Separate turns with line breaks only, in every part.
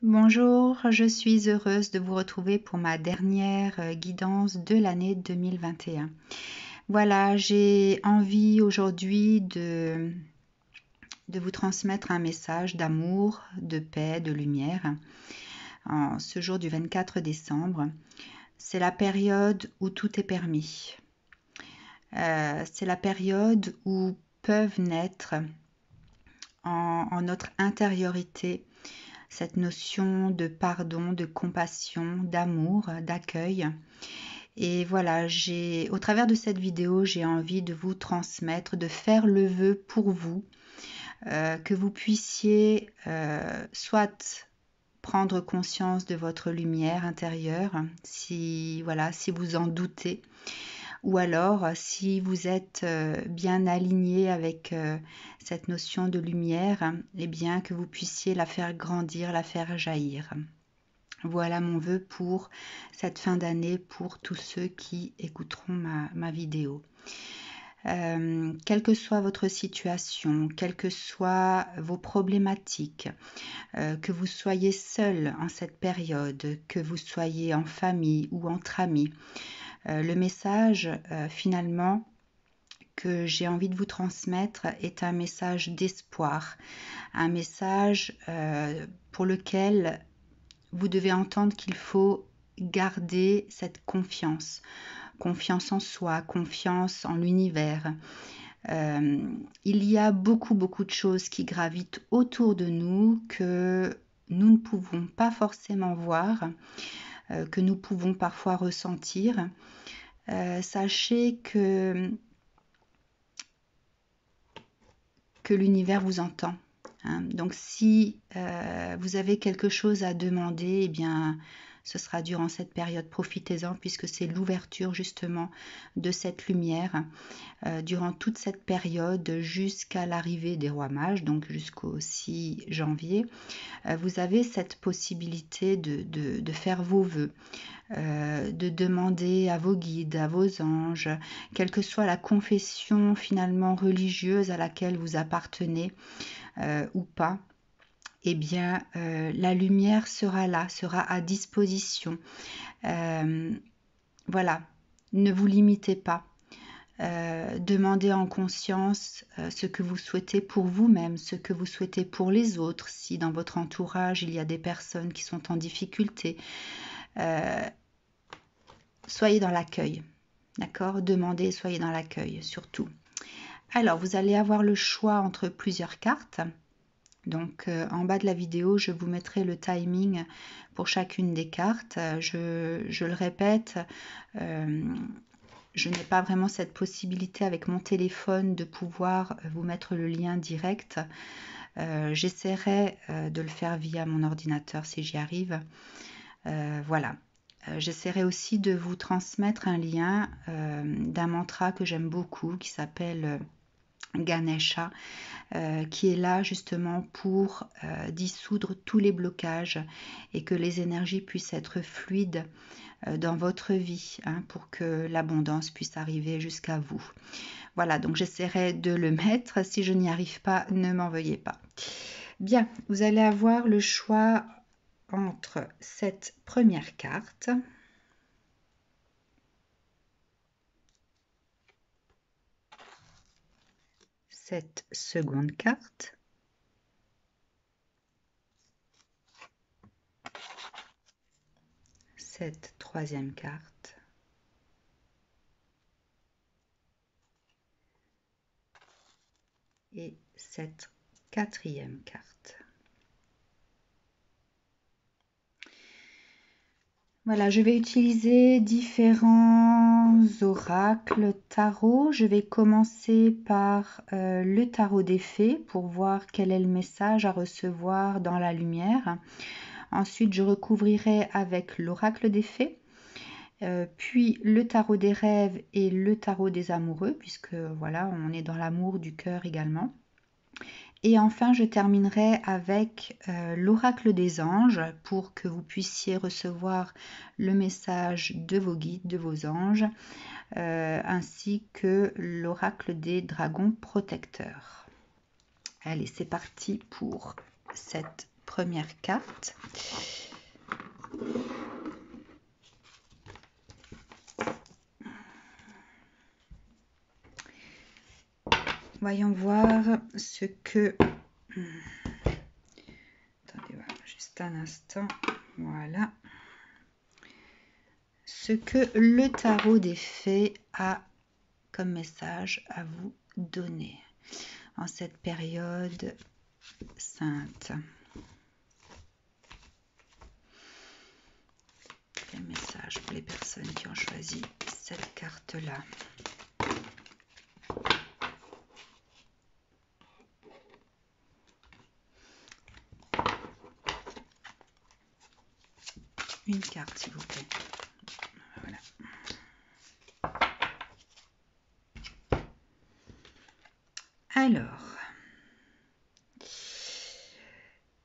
Bonjour, je suis heureuse de vous retrouver pour ma dernière guidance de l'année 2021. Voilà, j'ai envie aujourd'hui de vous transmettre un message d'amour, de paix, de lumière en ce jour du 24 décembre. C'est la période où tout est permis. C'est la période où peuvent naître en notre intériorité cette notion de pardon, de compassion, d'amour, d'accueil. Et voilà, au travers de cette vidéo, j'ai envie de vous transmettre, de faire le vœu pour vous, que vous puissiez soit prendre conscience de votre lumière intérieure, si vous en doutez, ou alors si vous êtes bien aligné avec cette notion de lumière, eh bien que vous puissiez la faire grandir, la faire jaillir. Voilà mon vœu pour cette fin d'année, pour tous ceux qui écouteront ma vidéo. Quelle que soit votre situation, quelles que soient vos problématiques, que vous soyez seul en cette période, que vous soyez en famille ou entre amis, le message finalement que j'ai envie de vous transmettre est un message d'espoir, un message pour lequel vous devez entendre qu'il faut garder cette confiance, confiance en soi, confiance en l'univers. Il y a beaucoup de choses qui gravitent autour de nous que nous ne pouvons pas forcément voir, que nous pouvons parfois ressentir. Sachez que l'univers vous entend. Donc si vous avez quelque chose à demander, eh bien ce sera durant cette période, profitez-en puisque c'est l'ouverture justement de cette lumière durant toute cette période jusqu'à l'arrivée des rois mages, donc jusqu'au 6 janvier. Vous avez cette possibilité de faire vos vœux, de demander à vos guides, à vos anges, quelle que soit la confession finalement religieuse à laquelle vous appartenez ou pas, eh bien la lumière sera là, sera à disposition. Voilà, ne vous limitez pas. Demandez en conscience ce que vous souhaitez pour vous-même, ce que vous souhaitez pour les autres, si dans votre entourage il y a des personnes qui sont en difficulté. Soyez dans l'accueil, d'accord? Demandez et soyez dans l'accueil, surtout. Alors, vous allez avoir le choix entre plusieurs cartes. Donc, en bas de la vidéo, je vous mettrai le timing pour chacune des cartes. Je le répète, je n'ai pas vraiment cette possibilité avec mon téléphone de pouvoir vous mettre le lien direct. J'essaierai de le faire via mon ordinateur si j'y arrive. Voilà. J'essaierai aussi de vous transmettre un lien d'un mantra que j'aime beaucoup qui s'appelle Ganesha, qui est là justement pour dissoudre tous les blocages et que les énergies puissent être fluides dans votre vie, pour que l'abondance puisse arriver jusqu'à vous. Voilà, donc j'essaierai de le mettre. Si je n'y arrive pas, ne m'en veuillez pas. Bien, vous allez avoir le choix entre cette première carte, cette seconde carte, cette troisième carte et cette quatrième carte. Voilà, je vais utiliser différents oracles tarot. Je vais commencer par le tarot des fées pour voir quel est le message à recevoir dans la lumière. Ensuite, je recouvrirai avec l'oracle des fées, puis le tarot des rêves et le tarot des amoureux, puisque voilà, on est dans l'amour du cœur également. Et enfin, je terminerai avec l'oracle des anges pour que vous puissiez recevoir le message de vos guides, de vos anges, ainsi que l'oracle des dragons protecteurs. Allez, c'est parti pour cette première carte. Voyons voir ce que... Attendez, voilà, juste un instant. Voilà. Ce que le tarot des fées a comme message à vous donner en cette période sainte. Quel message pour les personnes qui ont choisi cette carte-là? Une carte, s'il vous plaît. Voilà. Alors,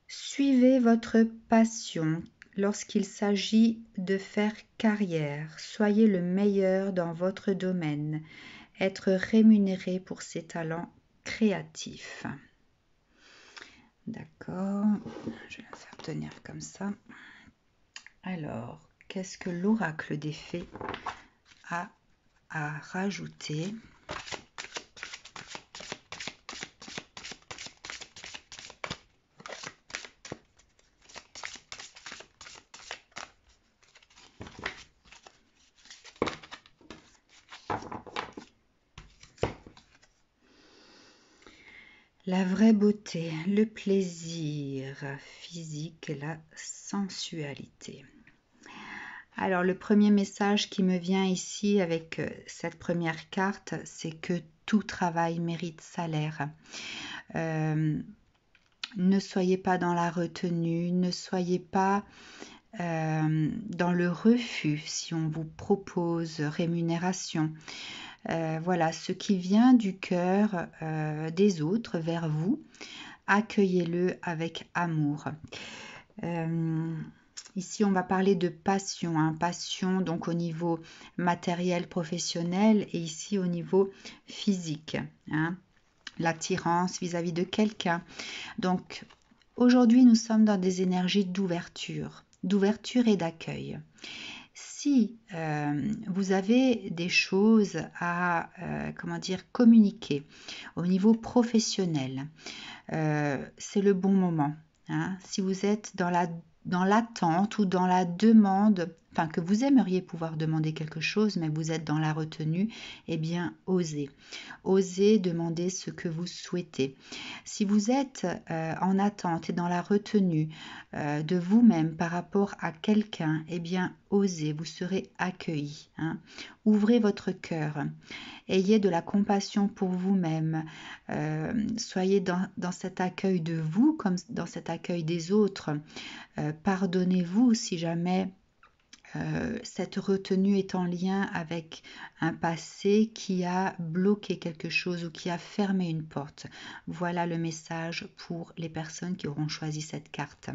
suivez votre passion lorsqu'il s'agit de faire carrière. Soyez le meilleur dans votre domaine. Être rémunéré pour ses talents créatifs. D'accord, je vais la faire tenir comme ça. Alors, qu'est-ce que l'oracle des fées a à rajouter? La vraie beauté, le plaisir physique et la sensualité. Alors, le premier message qui me vient ici avec cette première carte, c'est que tout travail mérite salaire. Ne soyez pas dans la retenue, ne soyez pas dans le refus si on vous propose rémunération. Voilà, ce qui vient du cœur des autres vers vous, accueillez-le avec amour. Ici, on va parler de passion, hein, passion donc au niveau matériel, professionnel et ici au niveau physique, hein, l'attirance vis-à-vis de quelqu'un. Donc, aujourd'hui, nous sommes dans des énergies d'ouverture et d'accueil. Si vous avez des choses à communiquer au niveau professionnel, c'est le bon moment. Hein. Si vous êtes dans l'attente ou dans la demande, enfin que vous aimeriez pouvoir demander quelque chose, mais vous êtes dans la retenue, eh bien osez. Osez demander ce que vous souhaitez. Si vous êtes en attente et dans la retenue de vous-même par rapport à quelqu'un, eh bien osez, vous serez accueilli. Hein. Ouvrez votre cœur. Ayez de la compassion pour vous-même. Soyez dans cet accueil de vous comme dans cet accueil des autres. Pardonnez-vous si jamais cette retenue est en lien avec un passé qui a bloqué quelque chose ou qui a fermé une porte. Voilà le message pour les personnes qui auront choisi cette carte.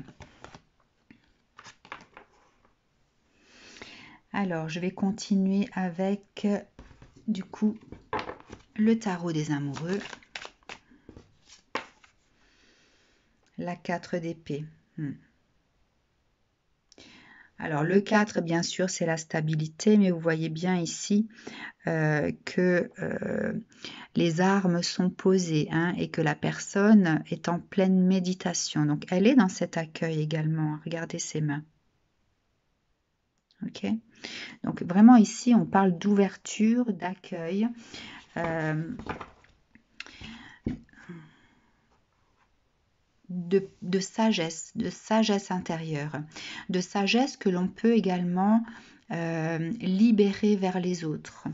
Alors, je vais continuer avec, du coup, le tarot des amoureux. La 4 d'épée. Alors, le 4, bien sûr, c'est la stabilité, mais vous voyez bien ici que les armes sont posées hein, et que la personne est en pleine méditation. Donc, elle est dans cet accueil également. Regardez ses mains. Ok. Donc, vraiment ici, on parle d'ouverture, d'accueil. De sagesse intérieure, de sagesse que l'on peut également libérer vers les autres.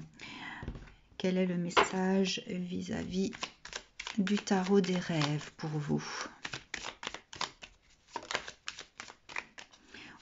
Quel est le message vis-à-vis du tarot des rêves pour vous?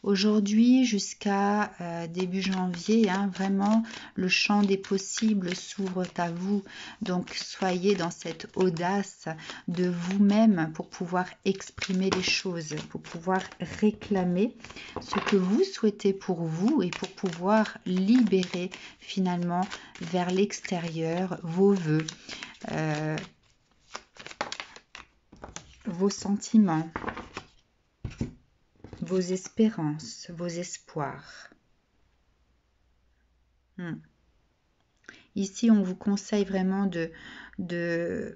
Aujourd'hui jusqu'à début janvier, hein, vraiment le champ des possibles s'ouvre à vous. Donc soyez dans cette audace de vous-même pour pouvoir exprimer les choses, pour pouvoir réclamer ce que vous souhaitez pour vous et pour pouvoir libérer finalement vers l'extérieur vos vœux, vos sentiments. vos espérances, vos espoirs. Ici, on vous conseille vraiment de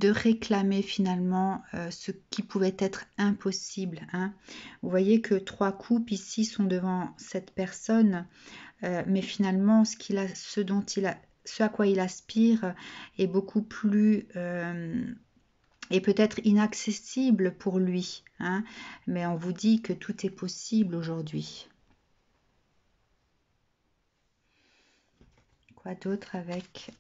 réclamer finalement ce qui pouvait être impossible. Vous voyez que 3 coupes ici sont devant cette personne, mais finalement ce à quoi il aspire est beaucoup plus et peut-être inaccessible pour lui. Mais on vous dit que tout est possible aujourd'hui. Quoi d'autre avec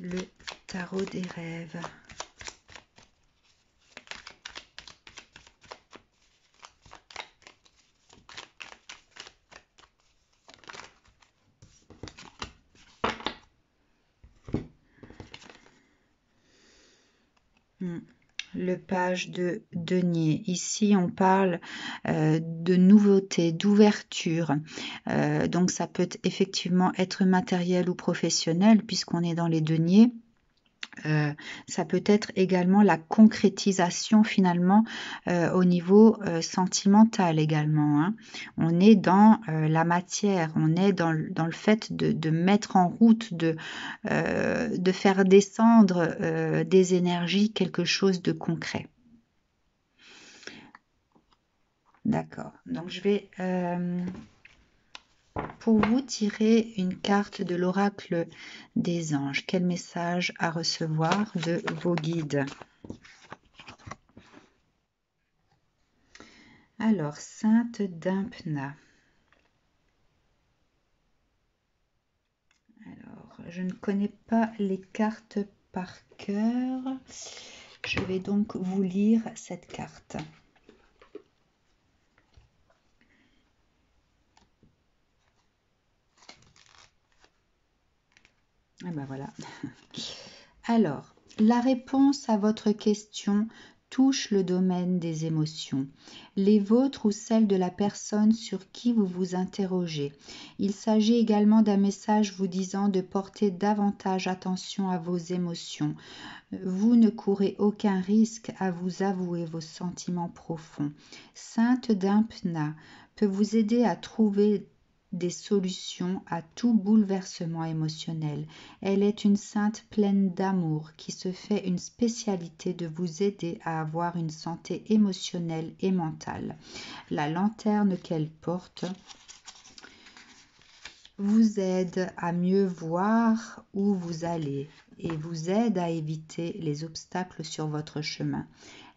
le tarot des rêves? Le page de denier. Ici, on parle de nouveauté, d'ouverture. Donc, ça peut effectivement être matériel ou professionnel puisqu'on est dans les deniers. Ça peut être également la concrétisation finalement au niveau sentimental également. On est dans la matière, on est dans le fait de mettre en route, de faire descendre des énergies, quelque chose de concret. D'accord, donc je vais pour vous tirer une carte de l'oracle des anges. Quel message à recevoir de vos guides? Alors, Sainte d'Impna. Alors, je ne connais pas les cartes par cœur. Je vais donc vous lire cette carte. Et ben voilà. Alors, la réponse à votre question touche le domaine des émotions, les vôtres ou celles de la personne sur qui vous vous interrogez. Il s'agit également d'un message vous disant de porter davantage attention à vos émotions. Vous ne courez aucun risque à vous avouer vos sentiments profonds. Sainte d'Impna peut vous aider à trouver des solutions à tout bouleversement émotionnel. Elle est une sainte pleine d'amour qui se fait une spécialité de vous aider à avoir une santé émotionnelle et mentale. La lanterne qu'elle porte vous aide à mieux voir où vous allez et vous aide à éviter les obstacles sur votre chemin.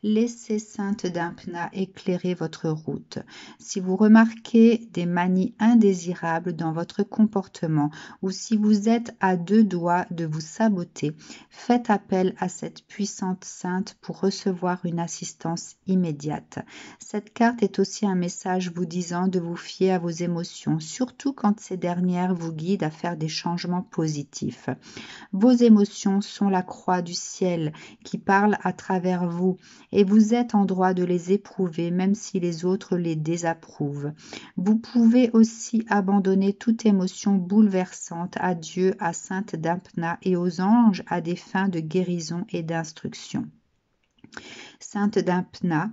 Laissez Sainte d'Impna éclairer votre route. Si vous remarquez des manies indésirables dans votre comportement ou si vous êtes à 2 doigts de vous saboter, faites appel à cette puissante sainte pour recevoir une assistance immédiate. Cette carte est aussi un message vous disant de vous fier à vos émotions, surtout quand ces dernières vous guident à faire des changements positifs. Vos émotions sont la croix du ciel qui parle à travers vous et vous êtes en droit de les éprouver même si les autres les désapprouvent. Vous pouvez aussi abandonner toute émotion bouleversante à Dieu, à Sainte d'Impna et aux anges à des fins de guérison et d'instruction. Sainte d'Impna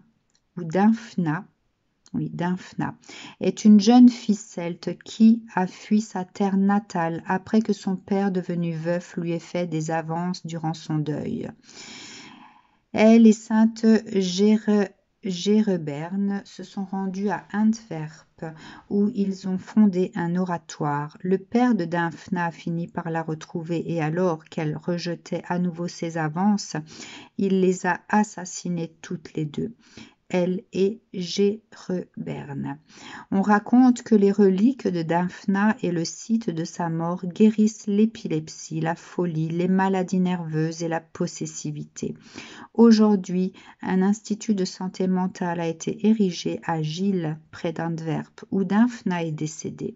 ou d'Impna est une jeune fille celte qui a fui sa terre natale après que son père devenu veuf lui ait fait des avances durant son deuil. Elle et Sainte Gereberne se sont rendus à Antwerp où ils ont fondé un oratoire. Le père de Dymphna finit par la retrouver et alors qu'elle rejetait à nouveau ses avances, il les a assassinées toutes les deux. Elle et Gereberne. On raconte que les reliques de Dymphna et le site de sa mort guérissent l'épilepsie, la folie, les maladies nerveuses et la possessivité. Aujourd'hui, un institut de santé mentale a été érigé à Gilles, près d'Antwerp, où Dymphna est décédée.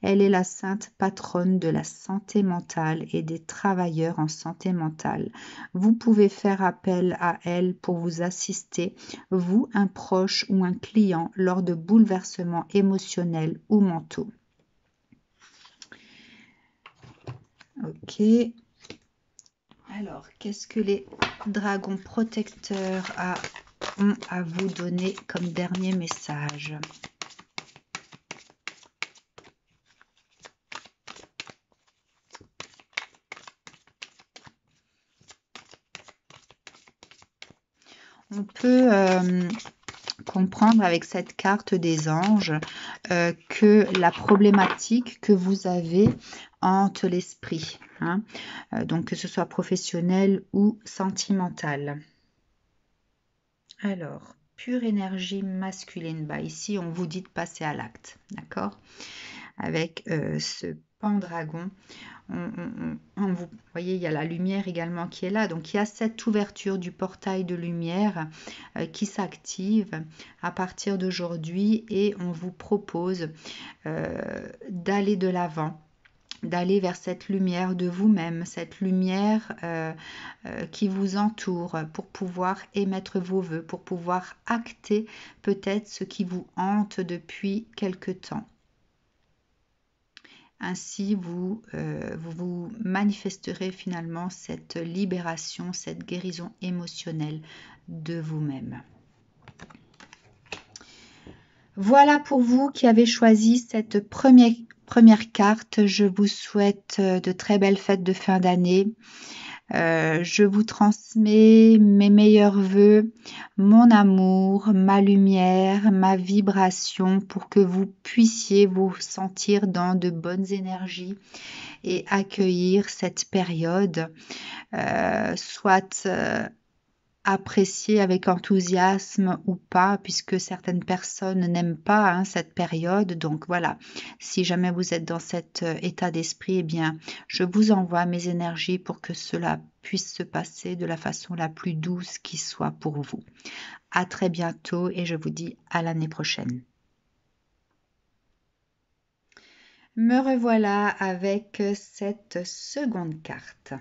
Elle est la sainte patronne de la santé mentale et des travailleurs en santé mentale. Vous pouvez faire appel à elle pour vous assister, vous, un proche ou un client, lors de bouleversements émotionnels ou mentaux. Ok. Alors, qu'est-ce que les dragons protecteurs à ont à vous donner comme dernier message? On peut comprendre avec cette carte des anges que la problématique que vous avez hante l'esprit, hein, donc que ce soit professionnel ou sentimental. Alors, pure énergie masculine, bah ici on vous dit de passer à l'acte, d'accord? Avec ce pendragon, vous voyez, il y a la lumière également qui est là. Donc, il y a cette ouverture du portail de lumière qui s'active à partir d'aujourd'hui et on vous propose d'aller de l'avant, d'aller vers cette lumière de vous-même, cette lumière qui vous entoure pour pouvoir émettre vos voeux, pour pouvoir acter peut-être ce qui vous hante depuis quelque temps. Ainsi, vous manifesterez finalement cette libération, cette guérison émotionnelle de vous-même. Voilà pour vous qui avez choisi cette première carte. Je vous souhaite de très belles fêtes de fin d'année. Je vous transmets mes meilleurs vœux, mon amour, ma lumière, ma vibration pour que vous puissiez vous sentir dans de bonnes énergies et accueillir cette période, soit appréciée avec enthousiasme ou pas, puisque certaines personnes n'aiment pas cette période. Donc voilà, si jamais vous êtes dans cet état d'esprit, eh bien, je vous envoie mes énergies pour que cela puisse se passer de la façon la plus douce qui soit pour vous. À très bientôt et je vous dis à l'année prochaine. Me revoilà avec cette seconde carte.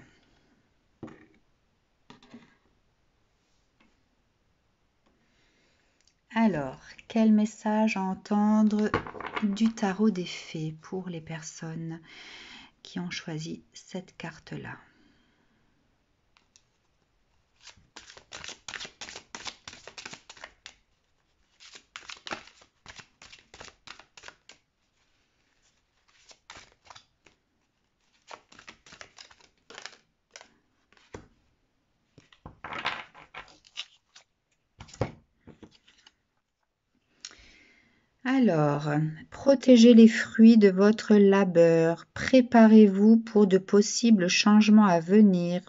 Alors, quel message à entendre du tarot des fées pour les personnes qui ont choisi cette carte-là? Alors, protégez les fruits de votre labeur, préparez-vous pour de possibles changements à venir,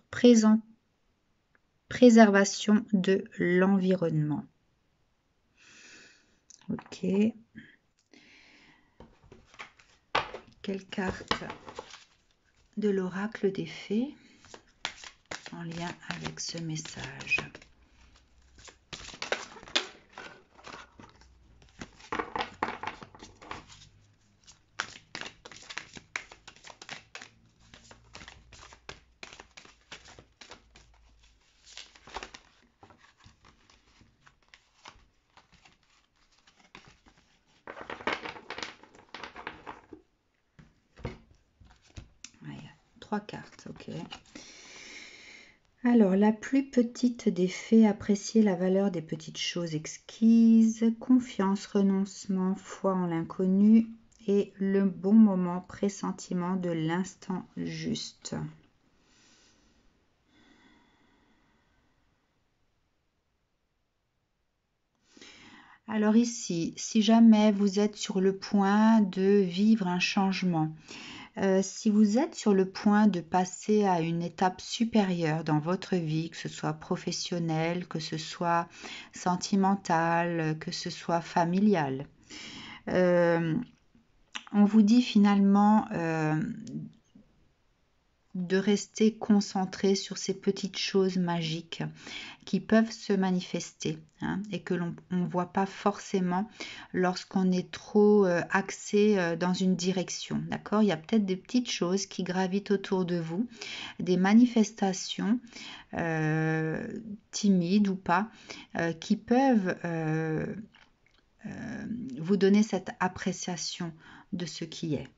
préservation de l'environnement. Ok. Quelle carte de l'oracle des fées en lien avec ce message? Trois cartes, ok. Alors, la plus petite des fées, apprécier la valeur des petites choses exquises, confiance, renoncement, foi en l'inconnu et le bon moment, pressentiment de l'instant juste. Alors ici, si jamais vous êtes sur le point de vivre un changement, si vous êtes sur le point de passer à une étape supérieure dans votre vie, que ce soit professionnelle, que ce soit sentimentale, que ce soit familiale, on vous dit finalement de rester concentré sur ces petites choses magiques qui peuvent se manifester et que l'on ne voit pas forcément lorsqu'on est trop axé dans une direction. D'accord? Il y a peut-être des petites choses qui gravitent autour de vous, des manifestations timides ou pas, qui peuvent vous donner cette appréciation de ce qui est.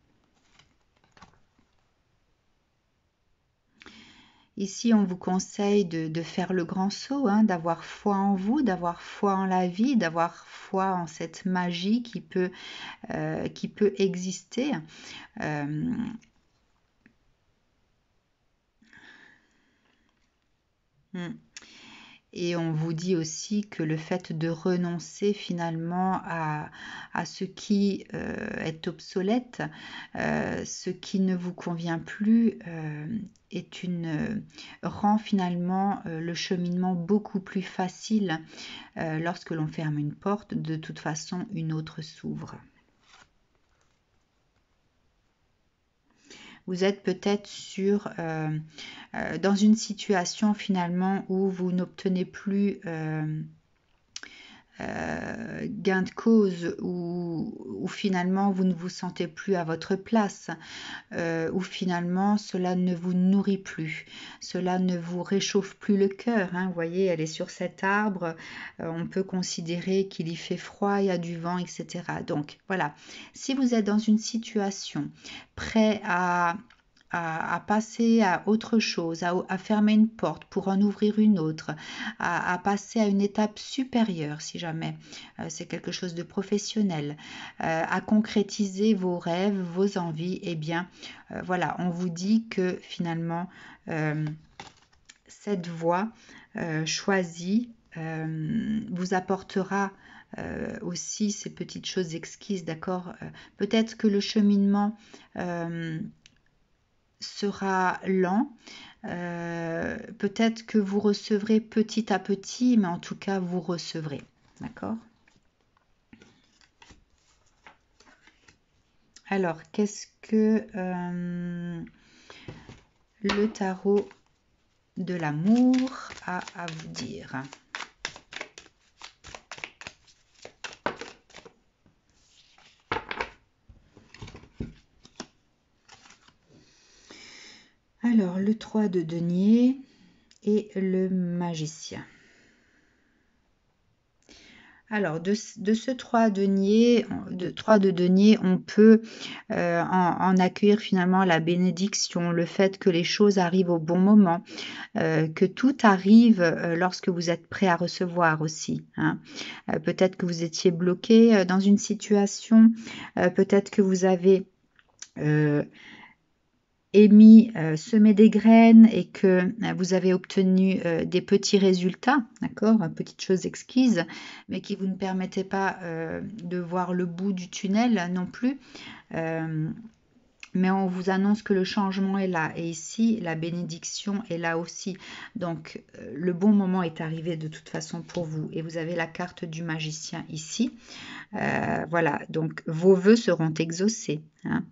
Ici, on vous conseille de faire le grand saut, hein, d'avoir foi en vous, d'avoir foi en la vie, d'avoir foi en cette magie qui peut exister. Euh, hmm. Et on vous dit aussi que le fait de renoncer finalement à ce qui est obsolète, ce qui ne vous convient plus, rend finalement le cheminement beaucoup plus facile. Lorsque l'on ferme une porte, de toute façon, une autre s'ouvre. Vous êtes peut-être dans une situation finalement où vous n'obtenez plus gain de cause, où finalement vous ne vous sentez plus à votre place, où finalement cela ne vous nourrit plus, cela ne vous réchauffe plus le cœur, hein. Vous voyez, elle est sur cet arbre, on peut considérer qu'il y fait froid, il y a du vent, etc. Donc voilà, si vous êtes dans une situation prêt à passer à autre chose, à fermer une porte pour en ouvrir une autre, à passer à une étape supérieure si jamais c'est quelque chose de professionnel, à concrétiser vos rêves, vos envies, eh bien voilà, on vous dit que finalement cette voie choisie vous apportera aussi ces petites choses exquises, d'accord. Peut-être que le cheminement sera lent, peut-être que vous recevrez petit à petit, mais en tout cas vous recevrez, d'accord. Alors, qu'est-ce que le tarot de l'amour a à vous dire? Alors, le 3 de denier et le magicien. Alors, de ce 3 de denier, on peut en accueillir finalement la bénédiction, le fait que les choses arrivent au bon moment, que tout arrive lorsque vous êtes prêt à recevoir aussi, hein. Peut-être que vous étiez bloqué dans une situation, peut-être que vous avez semé des graines et que vous avez obtenu des petits résultats, d'accord, petites choses exquises, mais qui vous ne permettaient pas de voir le bout du tunnel non plus. Mais on vous annonce que le changement est là. Et ici, la bénédiction est là aussi. Donc, le bon moment est arrivé de toute façon pour vous. Et vous avez la carte du magicien ici. Voilà, donc vos vœux seront exaucés, hein.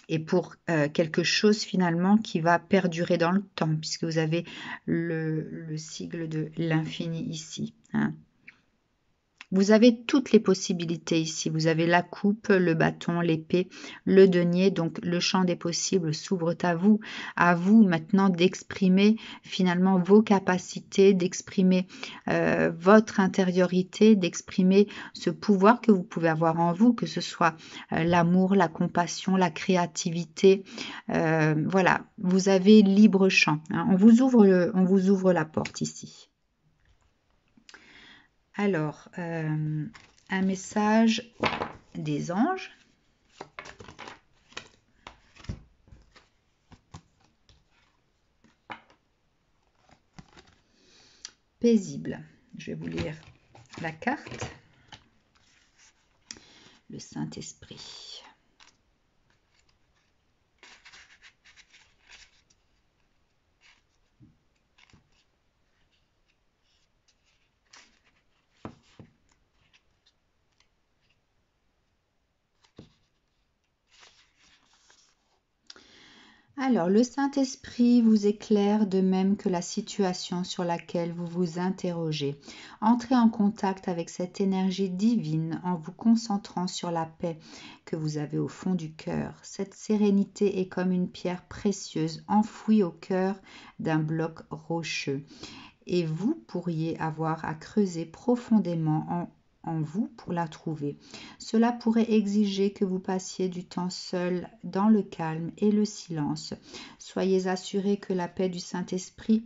Et pour quelque chose finalement qui va perdurer dans le temps, puisque vous avez le sigle de l'infini ici, hein. Vous avez toutes les possibilités ici. Vous avez la coupe, le bâton, l'épée, le denier. Donc, le champ des possibles s'ouvre à vous. À vous maintenant d'exprimer finalement vos capacités, d'exprimer votre intériorité, d'exprimer ce pouvoir que vous pouvez avoir en vous, que ce soit l'amour, la compassion, la créativité. Voilà, vous avez libre champ, hein. On vous ouvre la porte ici. Alors, un message des anges. Paisible. Je vais vous lire la carte. Le Saint-Esprit. Alors, le Saint-Esprit vous éclaire de même que la situation sur laquelle vous vous interrogez. Entrez en contact avec cette énergie divine en vous concentrant sur la paix que vous avez au fond du cœur. Cette sérénité est comme une pierre précieuse enfouie au cœur d'un bloc rocheux. Et vous pourriez avoir à creuser profondément en vous pour la trouver. Cela pourrait exiger que vous passiez du temps seul dans le calme et le silence. Soyez assurés que la paix du Saint-Esprit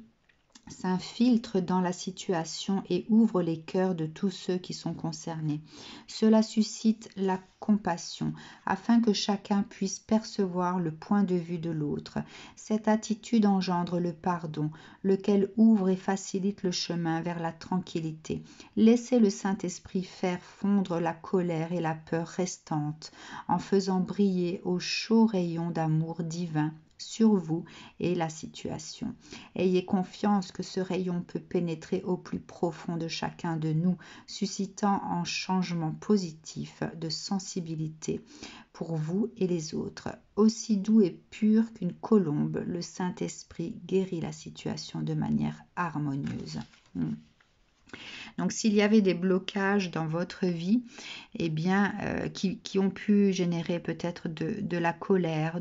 s'infiltre dans la situation et ouvre les cœurs de tous ceux qui sont concernés. Cela suscite la compassion afin que chacun puisse percevoir le point de vue de l'autre. Cette attitude engendre le pardon, lequel ouvre et facilite le chemin vers la tranquillité. Laissez le Saint-Esprit faire fondre la colère et la peur restantes en faisant briller au chaud rayon d'amour divin sur vous et la situation. Ayez confiance que ce rayon peut pénétrer au plus profond de chacun de nous, suscitant un changement positif de sensibilité pour vous et les autres. Aussi doux et pur qu'une colombe, le Saint-Esprit guérit la situation de manière harmonieuse. Donc, s'il y avait des blocages dans votre vie, eh bien, qui ont pu générer peut-être de la colère,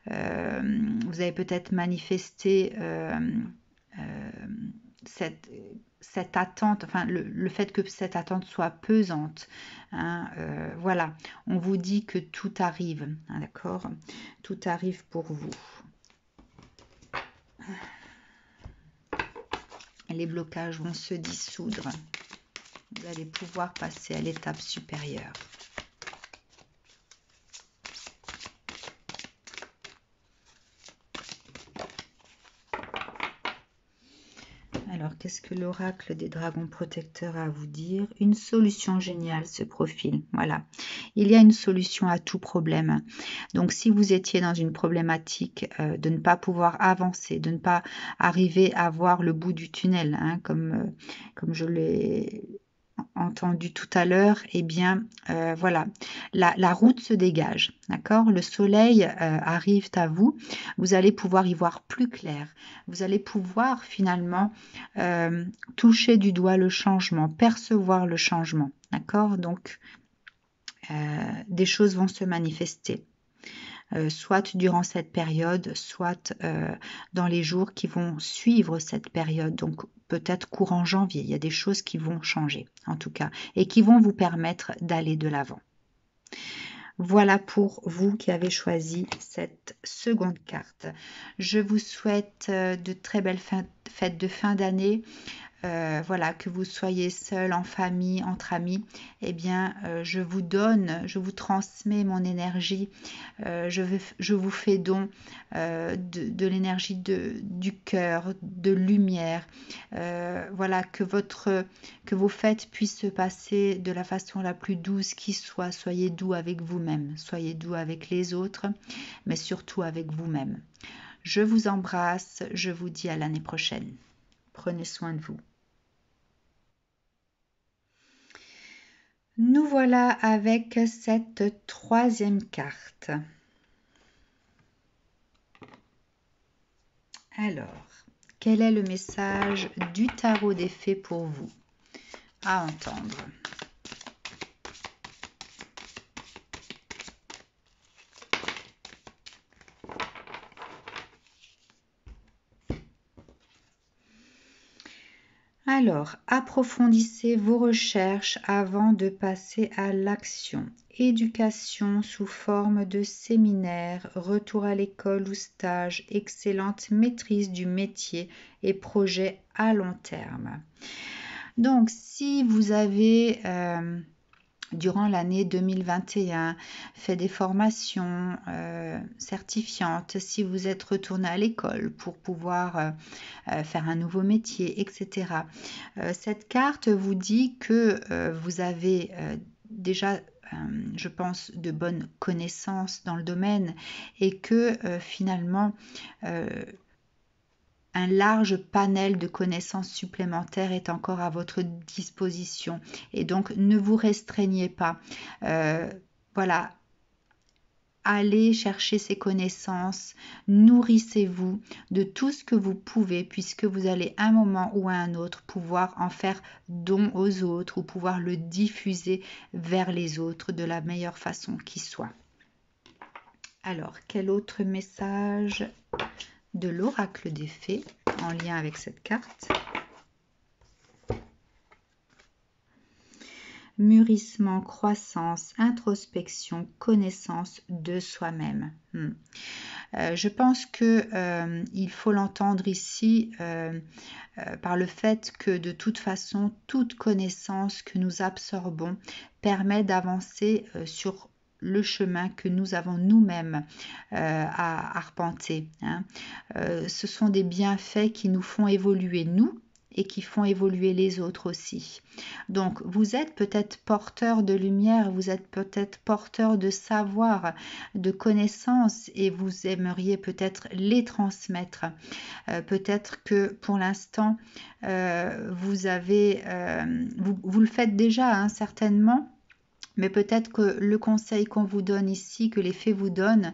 vous avez peut-être manifesté cette attente, enfin le fait que cette attente soit pesante. Hein, voilà, on vous dit que tout arrive, hein, d'accord? Tout arrive pour vous. Les blocages vont se dissoudre. Vous allez pouvoir passer à l'étape supérieure. Alors, qu'est-ce que l'oracle des dragons protecteurs a à vous dire? Une solution géniale se profile. Voilà. Il y a une solution à tout problème. Donc, si vous étiez dans une problématique de ne pas pouvoir avancer, de ne pas arriver à voir le bout du tunnel, hein, comme je l'ai entendu tout à l'heure, eh bien, voilà, la route se dégage, d'accord? Le soleil arrive à vous, vous allez pouvoir y voir plus clair, vous allez pouvoir finalement toucher du doigt le changement, percevoir le changement, d'accord? Donc, des choses vont se manifester. Soit durant cette période, soit dans les jours qui vont suivre cette période, donc peut-être courant janvier. Il y a des choses qui vont changer, en tout cas, et qui vont vous permettre d'aller de l'avant. Voilà pour vous qui avez choisi cette seconde carte. Je vous souhaite de très belles fêtes de fin d'année. Voilà, que vous soyez seul, en famille, entre amis, eh bien, je vous transmets mon énergie, je vous fais don de l'énergie du cœur, de lumière. Voilà, que vos fêtes puissent se passer de la façon la plus douce qui soit. Soyez doux avec vous-même, soyez doux avec les autres, mais surtout avec vous-même. Je vous embrasse, je vous dis à l'année prochaine. Prenez soin de vous. Nous voilà avec cette troisième carte. Alors, quel est le message du tarot des fées pour vous à entendre? Alors, approfondissez vos recherches avant de passer à l'action. Éducation sous forme de séminaire, retour à l'école ou stage, excellente maîtrise du métier et projet à long terme. Donc, si vous avez durant l'année 2021, fait des formations certifiantes, si vous êtes retourné à l'école pour pouvoir faire un nouveau métier, etc. Cette carte vous dit que vous avez déjà, je pense, de bonnes connaissances dans le domaine et que finalement, un large panel de connaissances supplémentaires est encore à votre disposition. Et donc, ne vous restreignez pas. Voilà. Allez chercher ces connaissances, nourrissez-vous de tout ce que vous pouvez, puisque vous allez à un moment ou à un autre pouvoir en faire don aux autres ou pouvoir le diffuser vers les autres de la meilleure façon qui soit. Alors, quel autre message de l'oracle des fées en lien avec cette carte? mûrissement, croissance, introspection, connaissance de soi-même. Je pense que il faut l'entendre ici par le fait que de toute façon, toute connaissance que nous absorbons permet d'avancer sur le chemin que nous avons nous-mêmes à arpenter. Ce sont des bienfaits qui nous font évoluer nous et qui font évoluer les autres aussi. Donc, vous êtes peut-être porteur de lumière, vous êtes peut-être porteur de savoir, de connaissances et vous aimeriez peut-être les transmettre. Peut-être que pour l'instant, vous le faites déjà, certainement. Mais peut-être que le conseil qu'on vous donne ici, que les fées vous donnent,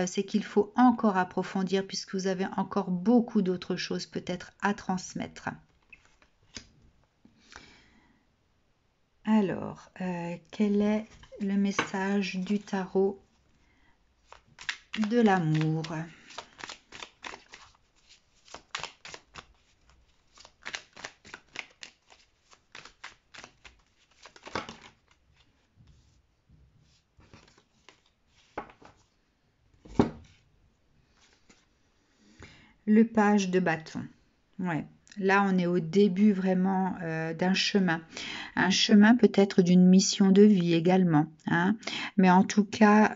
c'est qu'il faut encore approfondir puisque vous avez encore beaucoup d'autres choses peut-être à transmettre. Alors, quel est le message du tarot de l'amour ? Le page de bâton. Ouais. Là, on est au début vraiment d'un chemin. Un chemin peut-être d'une mission de vie également. Mais en tout cas,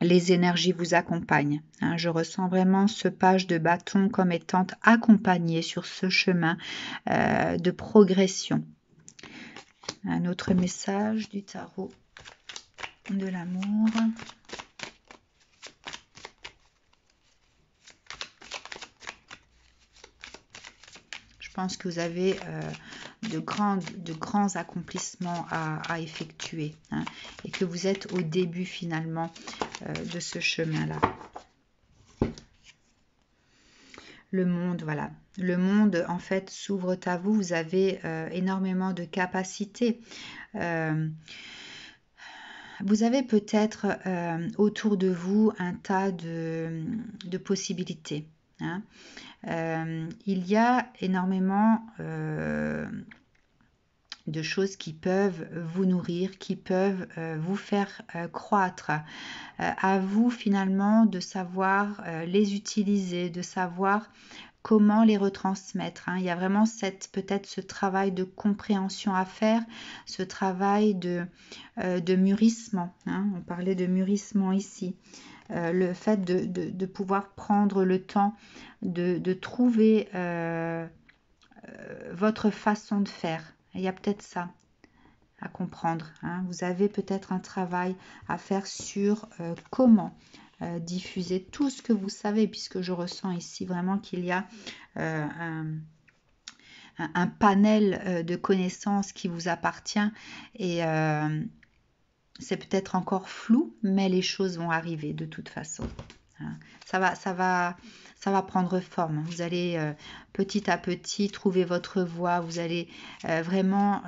les énergies vous accompagnent. Je ressens vraiment ce page de bâton comme étant accompagné sur ce chemin de progression. Un autre message du tarot de l'amour. Je pense que vous avez de grands accomplissements à effectuer et que vous êtes au début finalement de ce chemin-là. Le monde, voilà. Le monde, en fait, s'ouvre à vous. Vous avez énormément de capacités. Vous avez peut-être autour de vous un tas de possibilités. Il y a énormément de choses qui peuvent vous nourrir, qui peuvent vous faire croître. À vous finalement de savoir les utiliser, de savoir comment les retransmettre. Il y a vraiment peut-être ce travail de compréhension à faire, ce travail de mûrissement. On parlait de mûrissement ici. Le fait de pouvoir prendre le temps de trouver votre façon de faire. Il y a peut-être ça à comprendre. Vous avez peut-être un travail à faire sur comment diffuser tout ce que vous savez, puisque je ressens ici vraiment qu'il y a un panel de connaissances qui vous appartient et c'est peut-être encore flou, mais les choses vont arriver de toute façon. Ça va prendre forme. Vous allez petit à petit trouver votre voie. Vous allez vraiment,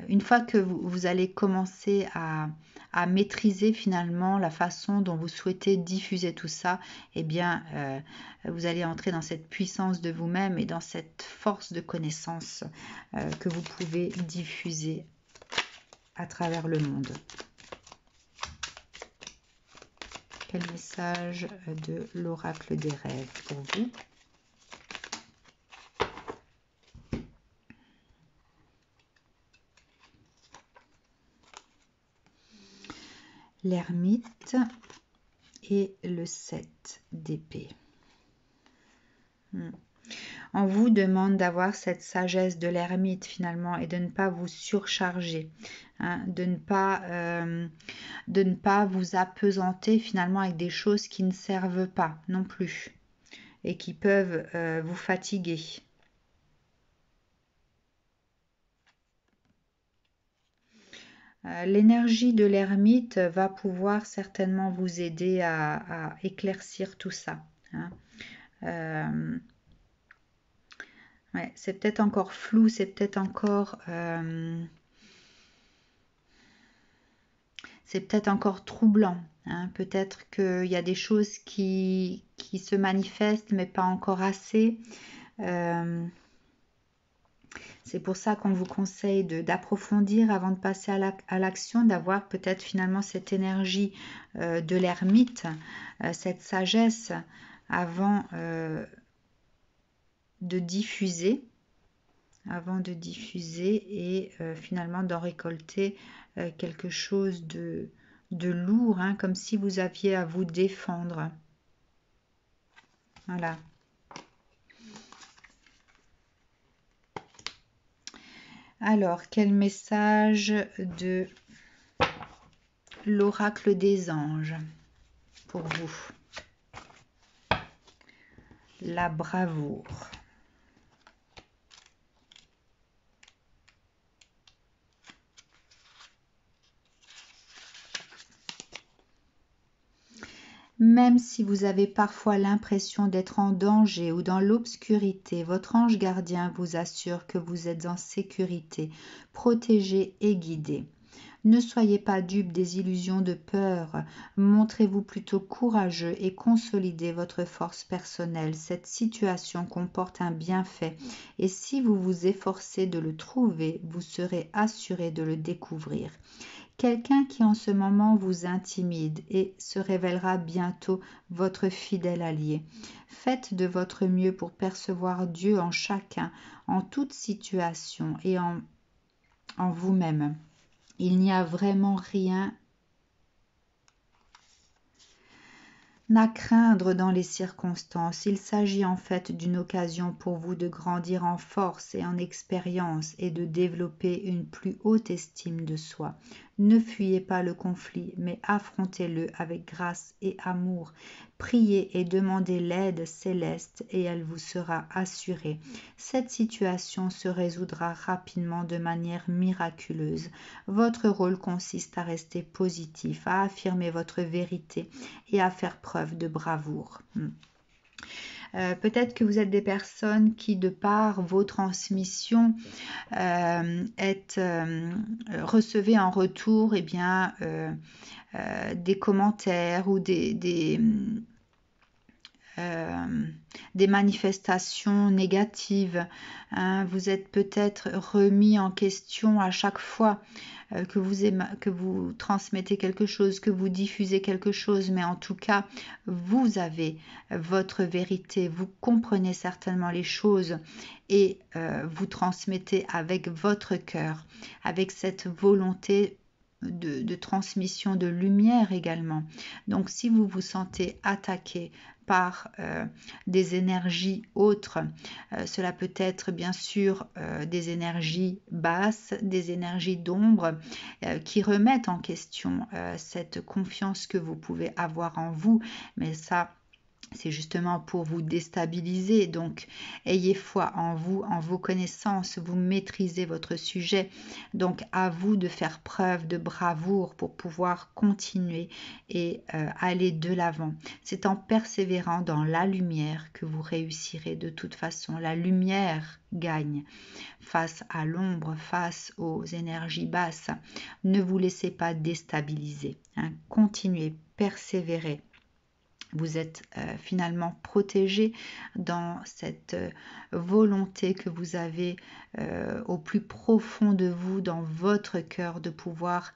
une fois que vous allez commencer à maîtriser finalement la façon dont vous souhaitez diffuser tout ça, eh bien, vous allez entrer dans cette puissance de vous-même et dans cette force de connaissance que vous pouvez diffuser à travers le monde. Quel message de l'oracle des rêves pour vous? L'ermite et le 7 d'épée. On vous demande d'avoir cette sagesse de l'ermite finalement et de ne pas vous surcharger, de ne pas vous appesanter finalement avec des choses qui ne servent pas non plus et qui peuvent vous fatiguer. L'énergie de l'ermite va pouvoir certainement vous aider à éclaircir tout ça. Ouais, c'est peut-être encore flou, c'est peut-être encore troublant. Peut-être qu'il y a des choses qui se manifestent, mais pas encore assez. C'est pour ça qu'on vous conseille d'approfondir avant de passer à l'action, d'avoir peut-être finalement cette énergie de l'ermite, cette sagesse avant de diffuser, et finalement d'en récolter quelque chose de lourd, hein, comme si vous aviez à vous défendre. Voilà. Alors, quel message de l'oracle des anges pour vous? La bravoure. Même si vous avez parfois l'impression d'être en danger ou dans l'obscurité, votre ange gardien vous assure que vous êtes en sécurité, protégé et guidé. Ne soyez pas dupes des illusions de peur, montrez-vous plutôt courageux et consolidez votre force personnelle. Cette situation comporte un bienfait et si vous vous efforcez de le trouver, vous serez assuré de le découvrir. Quelqu'un qui en ce moment vous intimide et se révélera bientôt votre fidèle allié. Faites de votre mieux pour percevoir Dieu en chacun, en toute situation et en vous-même. Il n'y a vraiment rien à craindre dans les circonstances. Il s'agit en fait d'une occasion pour vous de grandir en force et en expérience et de développer une plus haute estime de soi. Ne fuyez pas le conflit, mais affrontez-le avec grâce et amour. Priez et demandez l'aide céleste et elle vous sera assurée. Cette situation se résoudra rapidement de manière miraculeuse. Votre rôle consiste à rester positif, à affirmer votre vérité et à faire preuve de bravoure. Peut-être que vous êtes des personnes qui, de par vos transmissions, recevez en retour des commentaires ou des manifestations négatives. Hein. Vous êtes peut-être remis en question à chaque fois que vous transmettez quelque chose, que vous diffusez quelque chose, mais en tout cas, vous avez votre vérité, vous comprenez certainement les choses et vous transmettez avec votre cœur, avec cette volonté de transmission de lumière également. Donc, si vous vous sentez attaqué par des énergies autres, cela peut être bien sûr des énergies basses, des énergies d'ombre qui remettent en question cette confiance que vous pouvez avoir en vous, mais ça c'est justement pour vous déstabiliser. Donc, ayez foi en vous, en vos connaissances. Vous maîtrisez votre sujet. Donc, à vous de faire preuve de bravoure pour pouvoir continuer et aller de l'avant. C'est en persévérant dans la lumière que vous réussirez de toute façon. La lumière gagne face à l'ombre, face aux énergies basses. Ne vous laissez pas déstabiliser. Hein. Continuez, persévérez. Vous êtes finalement protégé dans cette volonté que vous avez au plus profond de vous, dans votre cœur, de pouvoir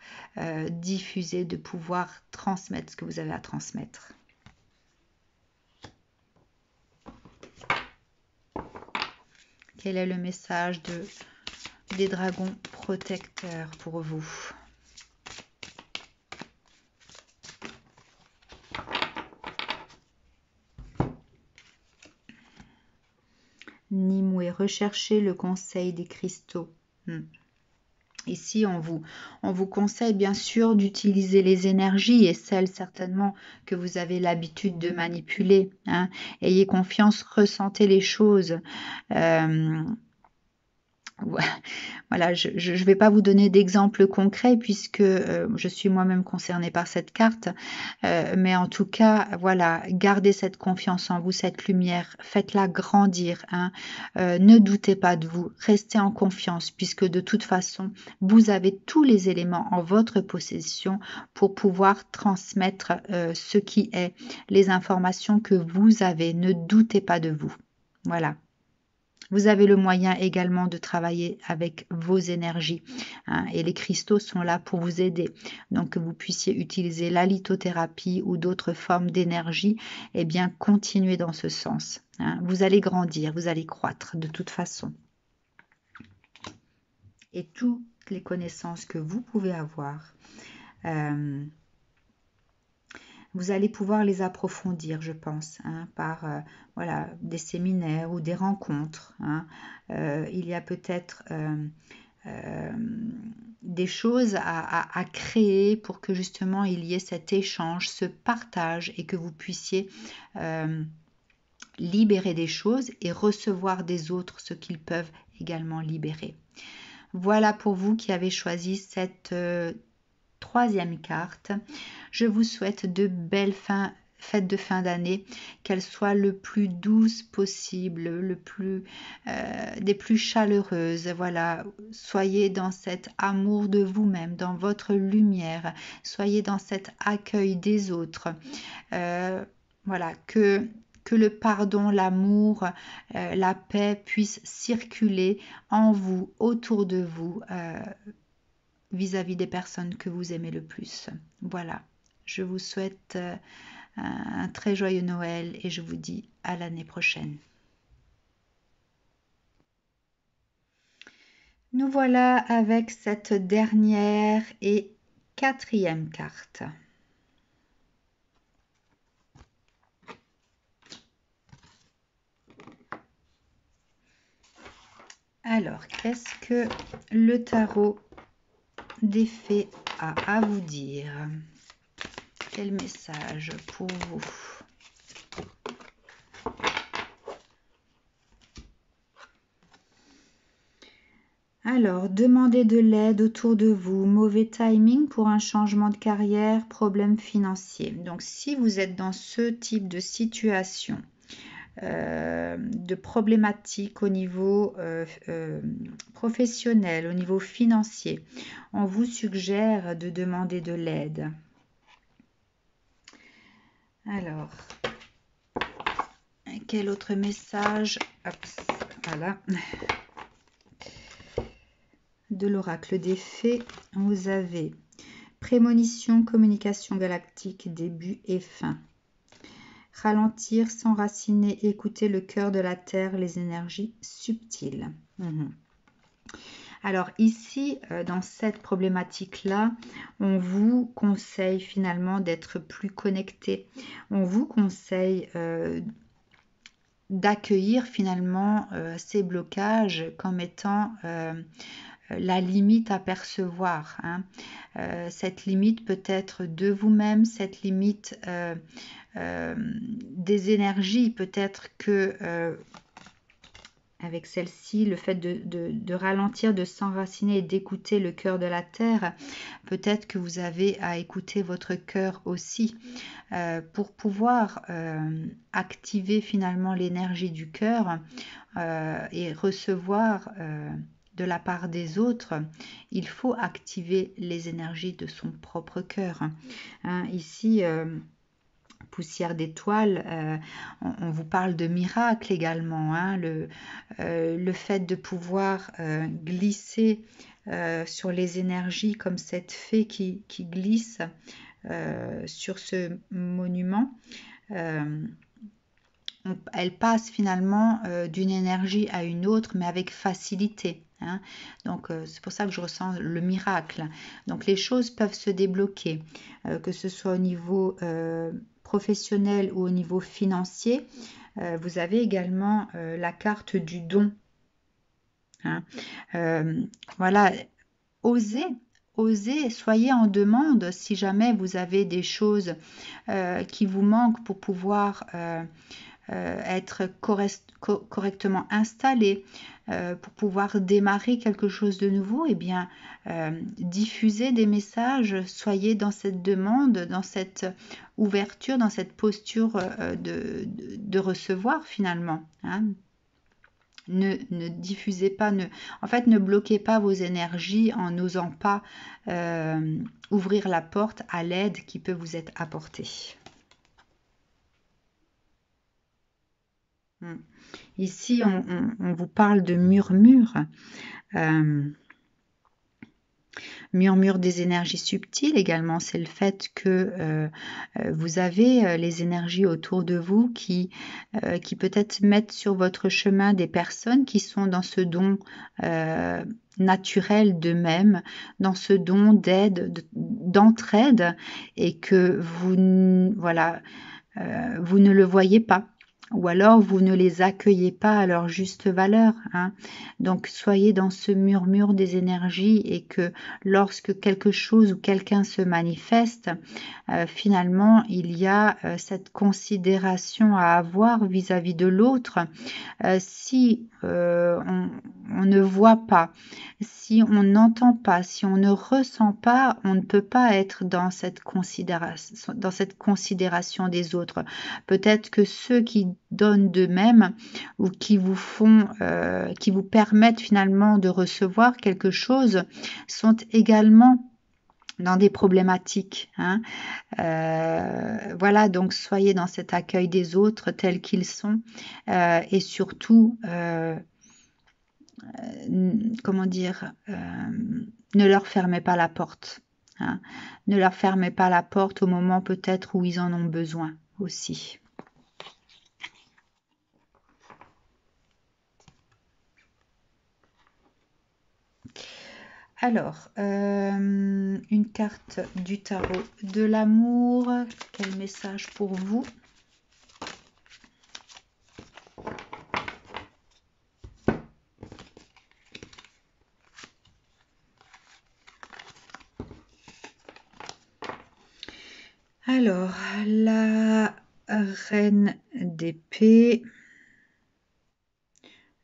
diffuser, de pouvoir transmettre ce que vous avez à transmettre. Quel est le message des dragons protecteurs pour vous ? Nimue, recherchez le conseil des cristaux. Ici, on vous conseille bien sûr d'utiliser les énergies et celles certainement que vous avez l'habitude de manipuler. Hein. Ayez confiance, ressentez les choses. Voilà, je ne vais pas vous donner d'exemples concrets puisque je suis moi-même concernée par cette carte, mais en tout cas, voilà, gardez cette confiance en vous, cette lumière, faites-la grandir, hein. Ne doutez pas de vous, restez en confiance puisque de toute façon, vous avez tous les éléments en votre possession pour pouvoir transmettre ce qui est, les informations que vous avez, ne doutez pas de vous, voilà. Vous avez le moyen également de travailler avec vos énergies, hein, et les cristaux sont là pour vous aider. Donc que vous puissiez utiliser la lithothérapie ou d'autres formes d'énergie, eh bien continuez dans ce sens, hein. Vous allez grandir, vous allez croître de toute façon. Et toutes les connaissances que vous pouvez avoir, vous allez pouvoir les approfondir, je pense, hein, par voilà, des séminaires ou des rencontres, hein. Il y a peut-être des choses à créer pour que justement il y ait cet échange, ce partage et que vous puissiez libérer des choses et recevoir des autres ce qu'ils peuvent également libérer. Voilà pour vous qui avez choisi cette troisième carte. Je vous souhaite de belles fêtes de fin d'année, qu'elles soient le plus douces possible, des plus chaleureuses. Voilà, soyez dans cet amour de vous-même, dans votre lumière, soyez dans cet accueil des autres. Voilà, que le pardon, l'amour, la paix puissent circuler en vous, autour de vous, vis-à-vis des personnes que vous aimez le plus. Voilà, je vous souhaite un très joyeux Noël et je vous dis à l'année prochaine. Nous voilà avec cette dernière et quatrième carte. Alors, qu'est-ce que le tarot des fées a à vous dire? Quel message pour vous? Alors, demandez de l'aide autour de vous, mauvais timing pour un changement de carrière, problème financier. Donc, si vous êtes dans ce type de situation, de problématiques au niveau professionnel, au niveau financier, on vous suggère de demander de l'aide. Alors, quel autre message? Hop, voilà. De l'oracle des fées, vous avez prémonition, communication galactique, début et fin. Ralentir, s'enraciner, écouter le cœur de la terre, les énergies subtiles. Alors ici, dans cette problématique-là, on vous conseille finalement d'être plus connecté. On vous conseille d'accueillir finalement ces blocages comme étant la limite à percevoir, hein. Cette limite peut être de vous-même, cette limite des énergies, peut-être que avec celle-ci, le fait de ralentir, de s'enraciner et d'écouter le cœur de la terre, peut-être que vous avez à écouter votre cœur aussi pour pouvoir activer finalement l'énergie du cœur et recevoir de la part des autres. Il faut activer les énergies de son propre cœur, hein. Ici, poussière d'étoiles, on vous parle de miracle également, hein, le fait de pouvoir glisser sur les énergies comme cette fée qui glisse sur ce monument. Elle passe finalement d'une énergie à une autre, mais avec facilité, hein. Donc c'est pour ça que je ressens le miracle. Donc les choses peuvent se débloquer, que ce soit au niveau professionnel ou au niveau financier. Vous avez également la carte du don, hein. Voilà, osez, soyez en demande si jamais vous avez des choses qui vous manquent pour pouvoir être correctement installé, pour pouvoir démarrer quelque chose de nouveau. Eh bien, diffusez des messages, soyez dans cette demande, dans cette ouverture, dans cette posture de recevoir finalement, hein. Ne diffusez pas, en fait, ne bloquez pas vos énergies en n'osant pas ouvrir la porte à l'aide qui peut vous être apportée. Ici, on vous parle de murmure. Murmure des énergies subtiles également, c'est le fait que vous avez les énergies autour de vous qui peut-être mettent sur votre chemin des personnes qui sont dans ce don naturel d'eux-mêmes, dans ce don d'aide, d'entraide, et que voilà, vous ne le voyez pas. Ou alors vous ne les accueillez pas à leur juste valeur, hein. Donc soyez dans ce murmure des énergies, et que lorsque quelque chose ou quelqu'un se manifeste, finalement il y a cette considération à avoir vis-à-vis de l'autre. Si on ne voit pas, si on n'entend pas, si on ne ressent pas, on ne peut pas être dans cette considération des autres. Peut-être que ceux qui donnent d'eux-mêmes ou qui vous qui vous permettent finalement de recevoir quelque chose sont également dans des problématiques, hein. Voilà, donc soyez dans cet accueil des autres tels qu'ils sont, et surtout, comment dire, ne leur fermez pas la porte, hein. Ne leur fermez pas la porte au moment peut-être où ils en ont besoin aussi. Alors, une carte du tarot de l'amour. Quel message pour vous? Alors, la reine d'épée,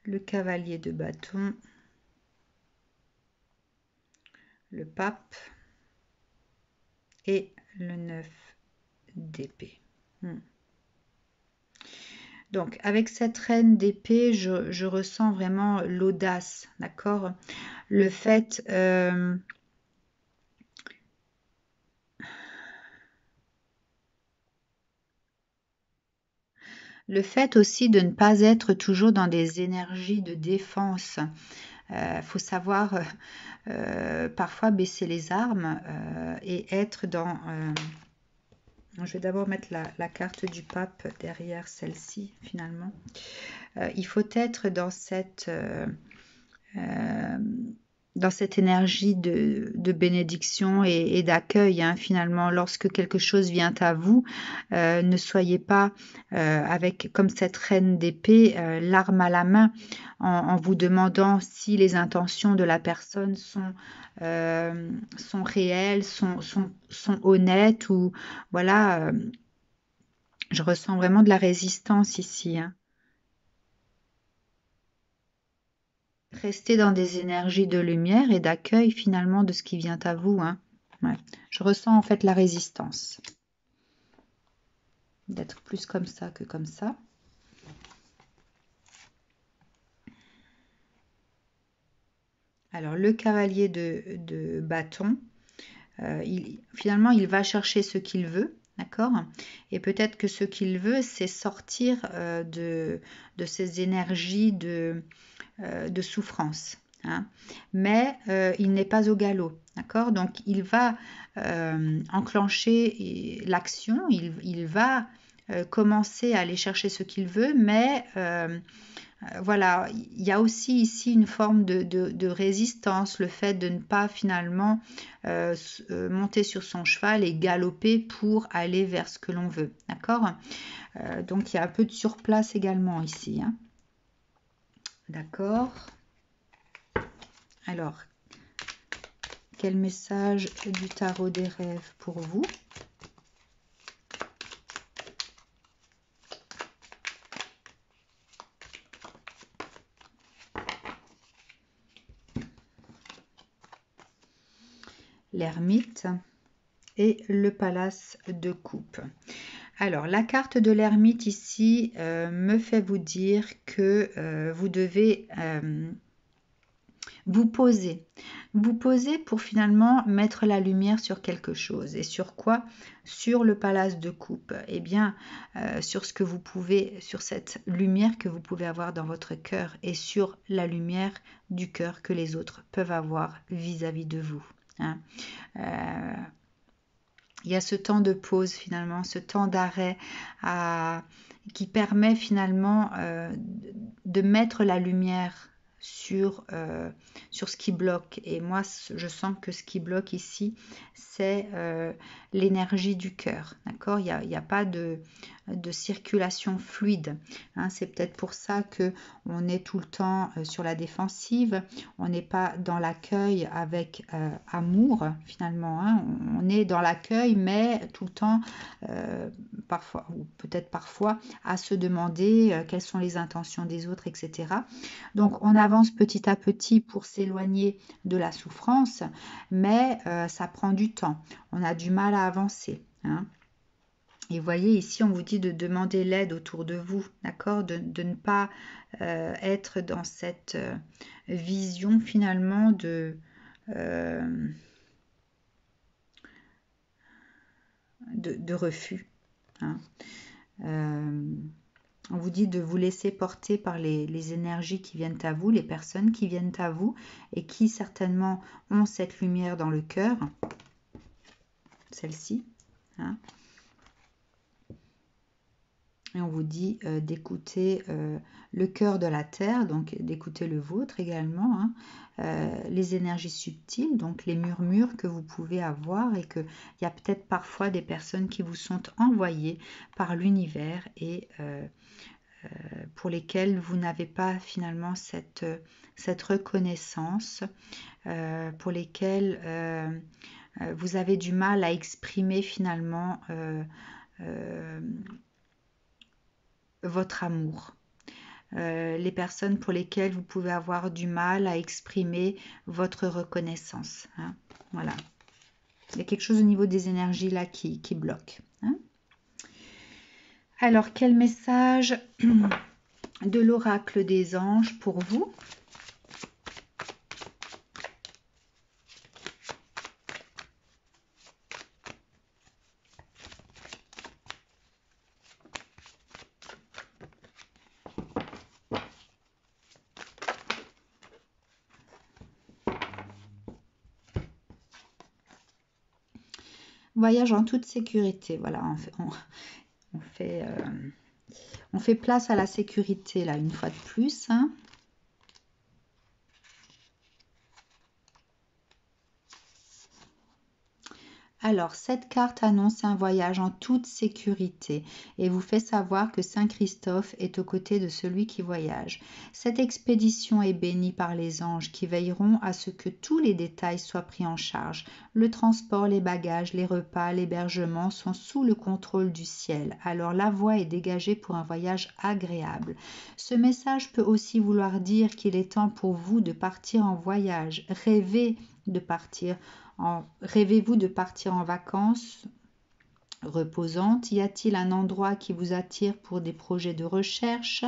le cavalier de bâton, le pape et le 9 d'épée. Donc, avec cette reine d'épée, je ressens vraiment l'audace, d'accord? Le fait... le fait aussi de ne pas être toujours dans des énergies de défense. Faut savoir parfois baisser les armes et être dans... je vais d'abord mettre la carte du pape derrière celle-ci, finalement. Il faut être dans cette énergie de bénédiction et d'accueil, hein, finalement. Lorsque quelque chose vient à vous, ne soyez pas avec, comme cette reine d'épée, l'arme à la main, en vous demandant si les intentions de la personne sont réelles, sont honnêtes, ou voilà. Je ressens vraiment de la résistance ici, hein. Restez dans des énergies de lumière et d'accueil finalement de ce qui vient à vous, hein. Ouais. Je ressens en fait la résistance. D'être plus comme ça que comme ça. Alors le cavalier de bâton, finalement il va chercher ce qu'il veut, d'accord? Et peut-être que ce qu'il veut, c'est sortir de ces énergies de souffrance, hein. Mais il n'est pas au galop, d'accord? Donc il va enclencher l'action, il va commencer à aller chercher ce qu'il veut, mais voilà, il y a aussi ici une forme de résistance, le fait de ne pas finalement monter sur son cheval et galoper pour aller vers ce que l'on veut, d'accord? Donc il y a un peu de surplace également ici, hein. D'accord. Alors, quel message du tarot des rêves pour vous? L'ermite et le palace de coupe. Alors, la carte de l'ermite ici me fait vous dire que vous devez vous posez. Vous posez pour finalement mettre la lumière sur quelque chose. Et sur quoi? Sur le palace de coupe. Eh bien, sur ce que vous pouvez, sur cette lumière que vous pouvez avoir dans votre cœur et sur la lumière du cœur que les autres peuvent avoir vis-à-vis de vous. Hein. Il y a ce temps de pause finalement, ce temps d'arrêt qui permet finalement de mettre la lumière sur ce qui bloque. Et moi, je sens que ce qui bloque ici, c'est l'énergie du cœur. D'accord? Il y a pas de circulation fluide. Hein. C'est peut-être pour ça que on est tout le temps sur la défensive. On n'est pas dans l'accueil avec amour finalement. Hein. On est dans l'accueil, mais tout le temps, parfois, ou peut-être parfois, à se demander quelles sont les intentions des autres, etc. Donc on avance petit à petit pour s'éloigner de la souffrance, mais ça prend du temps. On a du mal à avancer. Hein. Et vous voyez, ici, on vous dit de demander l'aide autour de vous, d'accord? De ne pas être dans cette vision finalement de refus. Hein. On vous dit de vous laisser porter par les énergies qui viennent à vous, les personnes qui viennent à vous et qui certainement ont cette lumière dans le cœur, celle-ci. Hein. Et on vous dit d'écouter le cœur de la terre, donc d'écouter le vôtre également, hein, les énergies subtiles, donc les murmures que vous pouvez avoir et qu'il y a peut-être parfois des personnes qui vous sont envoyées par l'univers et pour lesquelles vous n'avez pas finalement cette reconnaissance, pour lesquelles vous avez du mal à exprimer finalement votre amour. Les personnes pour lesquelles vous pouvez avoir du mal à exprimer votre reconnaissance. Hein. Voilà. Il y a quelque chose au niveau des énergies là qui bloque. Hein. Alors, quel message de l'oracle des anges pour vous? Voyage en toute sécurité. Voilà, on fait place à la sécurité là une fois de plus. Hein. Alors, cette carte annonce un voyage en toute sécurité et vous fait savoir que Saint Christophe est aux côtés de celui qui voyage. Cette expédition est bénie par les anges qui veilleront à ce que tous les détails soient pris en charge. Le transport, les bagages, les repas, l'hébergement sont sous le contrôle du ciel. Alors la voie est dégagée pour un voyage agréable. Ce message peut aussi vouloir dire qu'il est temps pour vous de partir en voyage. Rêvez-vous de partir en vacances reposantes? Y a-t-il un endroit qui vous attire pour des projets de recherche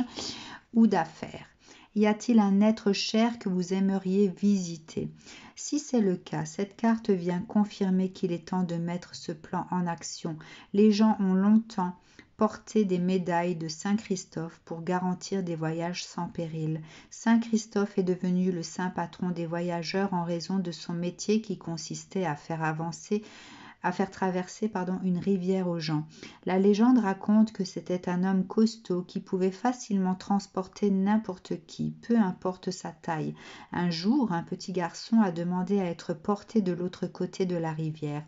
ou d'affaires? Y a-t-il un être cher que vous aimeriez visiter? Si c'est le cas, cette carte vient confirmer qu'il est temps de mettre ce plan en action. Les gens ont longtemps porté des médailles de Saint Christophe pour garantir des voyages sans péril. Saint Christophe est devenu le saint patron des voyageurs en raison de son métier qui consistait à faire traverser une rivière aux gens. La légende raconte que c'était un homme costaud qui pouvait facilement transporter n'importe qui, peu importe sa taille. Un jour, un petit garçon a demandé à être porté de l'autre côté de la rivière.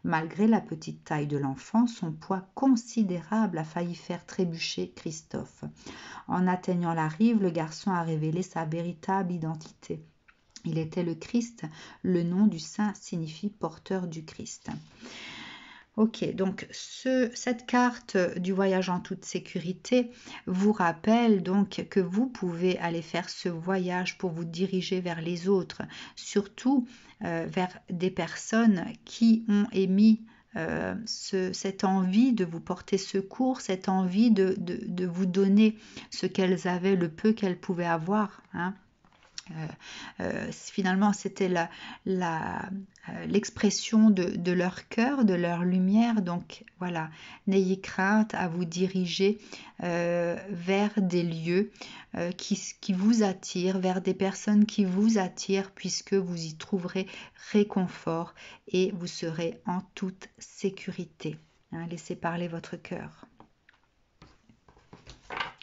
Malgré la petite taille de l'enfant, son poids considérable a failli faire trébucher Christophe. En atteignant la rive, le garçon a révélé sa véritable identité. Il était le Christ. Le nom du saint signifie porteur du Christ. Ok, donc cette carte du voyage en toute sécurité vous rappelle donc que vous pouvez aller faire ce voyage pour vous diriger vers les autres, surtout vers des personnes qui ont émis cette envie de vous porter secours, cette envie de vous donner ce qu'elles avaient, le peu qu'elles pouvaient avoir, hein. Finalement, c'était l'expression de leur cœur, de leur lumière. Donc voilà, n'ayez crainte à vous diriger vers des lieux qui vous attirent, vers des personnes qui vous attirent, puisque vous y trouverez réconfort et vous serez en toute sécurité. Hein, laissez parler votre cœur.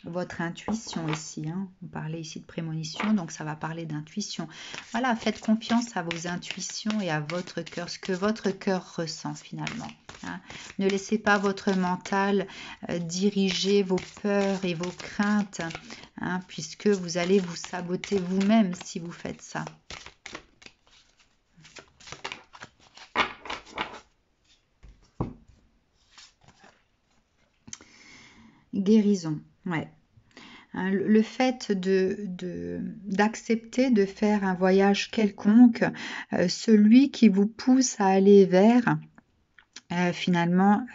Votre intuition ici, hein. On parlait ici de prémonition, donc ça va parler d'intuition. Voilà, faites confiance à vos intuitions et à votre cœur, ce que votre cœur ressent finalement. Hein. Ne laissez pas votre mental diriger vos peurs et vos craintes, hein, puisque vous allez vous saboter vous-même si vous faites ça. Guérison, ouais. Le fait d'accepter de faire un voyage quelconque, celui qui vous pousse à aller vers, finalement,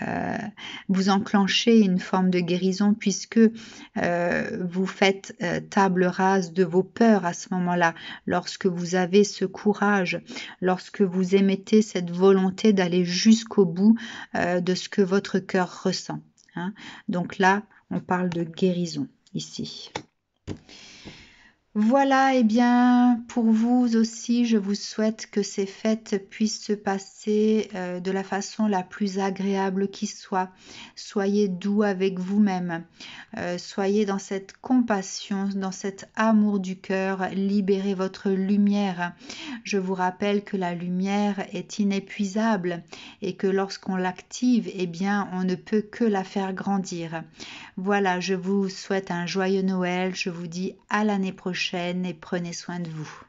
vous enclenchez une forme de guérison puisque vous faites table rase de vos peurs à ce moment-là, lorsque vous avez ce courage, lorsque vous émettez cette volonté d'aller jusqu'au bout de ce que votre cœur ressent. Hein. Donc là, on parle de guérison ici. Voilà, et bien pour vous aussi, je vous souhaite que ces fêtes puissent se passer de la façon la plus agréable qui soit. Soyez doux avec vous-même, soyez dans cette compassion, dans cet amour du cœur, libérez votre lumière. Je vous rappelle que la lumière est inépuisable et que lorsqu'on l'active, eh bien on ne peut que la faire grandir. Voilà, je vous souhaite un joyeux Noël, je vous dis à l'année prochaine et prenez soin de vous.